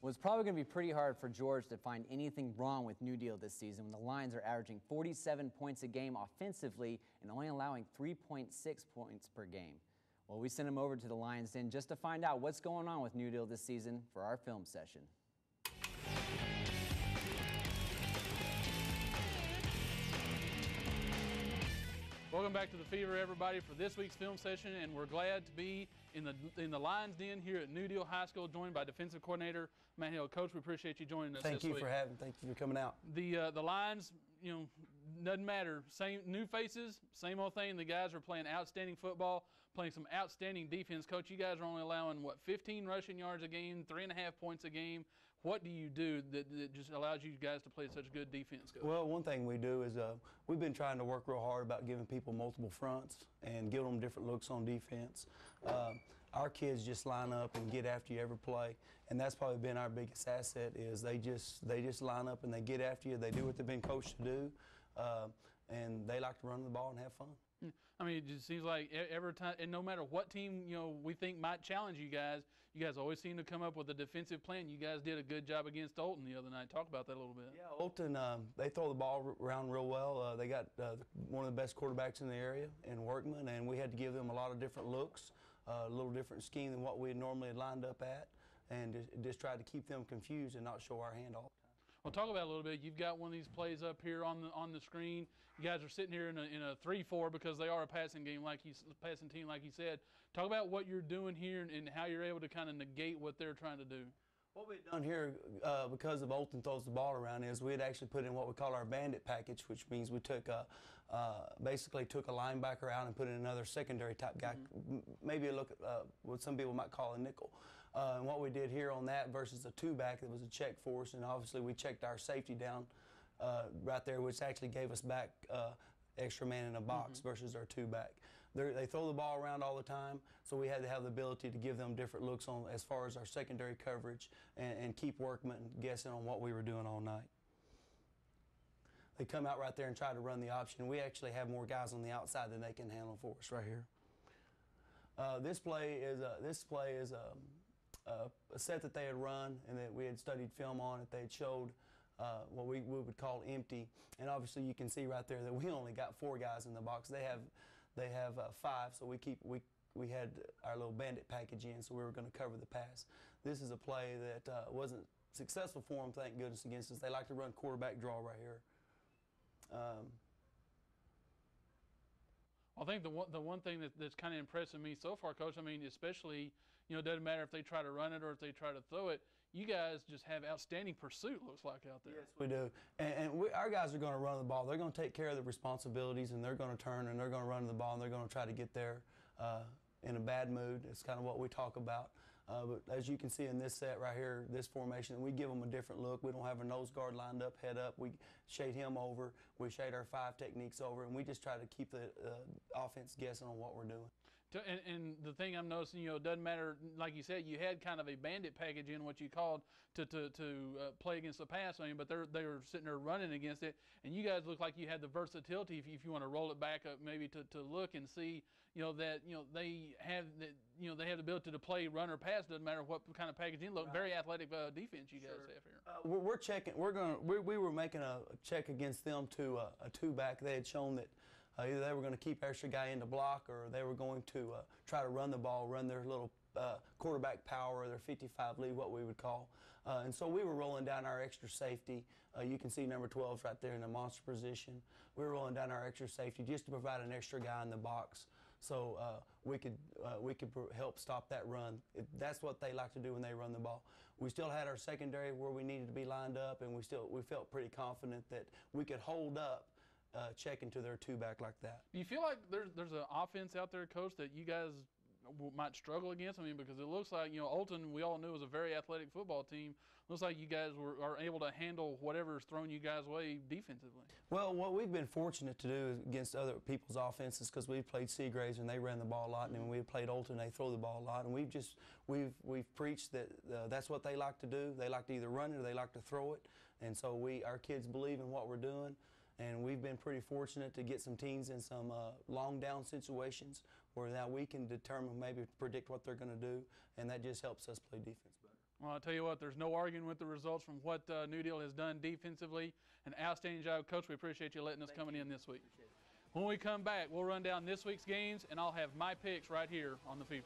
Well, it's probably going to be pretty hard for George to find anything wrong with New Deal this season when the Lions are averaging 47 points a game offensively and only allowing 3.6 points per game. Well, we sent him over to the Lions Den just to find out what's going on with New Deal this season for our film session. Welcome back to The Fever, everybody, for this week's film session, and we're glad to be in the Lions Den here at New Deal High School, joined by defensive coordinator Matt Hill. Coach, we appreciate you joining us. Thank you for coming out. The Lions, doesn't matter. Same new faces, same old thing. The guys are playing outstanding football, playing some outstanding defense. Coach, you guys are only allowing, what, 15 rushing yards a game, 3.5 points a game. What do you do that just allows you guys to play such good defense, Coach? Well, one thing we do is we've been trying to work real hard about giving people multiple fronts and giving them different looks on defense. Our kids just line up and get after you every play, and that's probably been our biggest asset. Is they just line up and they get after you. They do what they've been coached to do, and they like to run the ball and have fun. I mean, it just seems like every time, and no matter what team we think might challenge you guys always seem to come up with a defensive plan. You guys did a good job against Olton the other night. Talk about that a little bit. Yeah, Olton, they throw the ball around real well. They got one of the best quarterbacks in the area in Workman, and we had to give them a lot of different looks, a little different scheme than what we normally had lined up at, and just tried to keep them confused and not show our hand all the time. Well, talk about it a little bit. You've got one of these plays up here on the screen. You guys are sitting here in a 3-4 because they are a passing team, like you said. Talk about what you're doing here and how you're able to kind of negate what they're trying to do. What we've done here, because of Olton throws the ball around, is we had actually put in what we call our bandit package, which means we took basically took a linebacker out and put in another secondary type guy, maybe a look at what some people might call a nickel. And what we did here on that versus a two-back, it was a check for us, and obviously we checked our safety down right there, which actually gave us back extra man in a box versus our two-back. They throw the ball around all the time, so we had to have the ability to give them different looks on as far as our secondary coverage and keep Workman guessing on what we were doing all night. They come out right there and try to run the option. We actually have more guys on the outside than they can handle for us right here. This play is a set that they had run and that we had studied film on it. They had showed what we would call empty, and obviously you can see right there that we only got 4 guys in the box. They have 5, so we had our little bandit package in, so we were going to cover the pass. This is a play that wasn't successful for them, thank goodness, against us. They like to run quarterback draw right here. I think the one thing that's kind of impressing me so far, Coach, I mean, especially, it doesn't matter if they try to run it or if they try to throw it, you guys just have outstanding pursuit, looks like, out there. Yes, we do. And our guys are going to run the ball. They're going to take care of the responsibilities, and they're going to turn, and they're going to run the ball, and they're going to try to get there in a bad mood. It's kind of what we talk about. But as you can see in this set right here, this formation, we give them a different look. We don't have a nose guard lined up, head up. We shade him over. We shade our 5 techniques over, and we just try to keep the offense guessing on what we're doing. And the thing I'm noticing, it doesn't matter, like you said, you had kind of a bandit package in what you called to play against the pass, but they were sitting there running against it, and you guys look like you had the versatility if you want to roll it back up maybe to look and see that they have the ability to play run or pass. Doesn't matter what kind of package in. Look, very athletic defense you guys have here. We're checking. We were making a check against them to a two-back. They had shown that either they were going to keep extra guy in the block or they were going to try to run the ball, run their little quarterback power, their 55 lead, what we would call. And so we were rolling down our extra safety. You can see number 12 right there in the monster position. We were rolling down our extra safety just to provide an extra guy in the box so we could help stop that run. That's what they like to do when they run the ball. We still had our secondary where we needed to be lined up, and we felt pretty confident that we could hold up checking to their two-back like that. Do you feel like there's an offense out there, Coach, that you guys might struggle against? I mean, because it looks like, Olton, we all knew, was a very athletic football team. Looks like you guys are able to handle whatever's thrown you guys' way defensively. Well, what we've been fortunate to do against other people's offenses, because we've played Seagraves and they ran the ball a lot, and when we played Olton, they throw the ball a lot, and we've preached that that's what they like to do. They like to either run it or they like to throw it, and so our kids believe in what we're doing. And we've been pretty fortunate to get some teams in some long down situations where now we can determine, maybe predict what they're going to do, and that just helps us play defense better. Well, I'll tell you what, there's no arguing with the results from what New Deal has done defensively. An outstanding job. Coach, we appreciate you letting us coming in this week. When we come back, we'll run down this week's games, and I'll have my picks right here on the FIFA.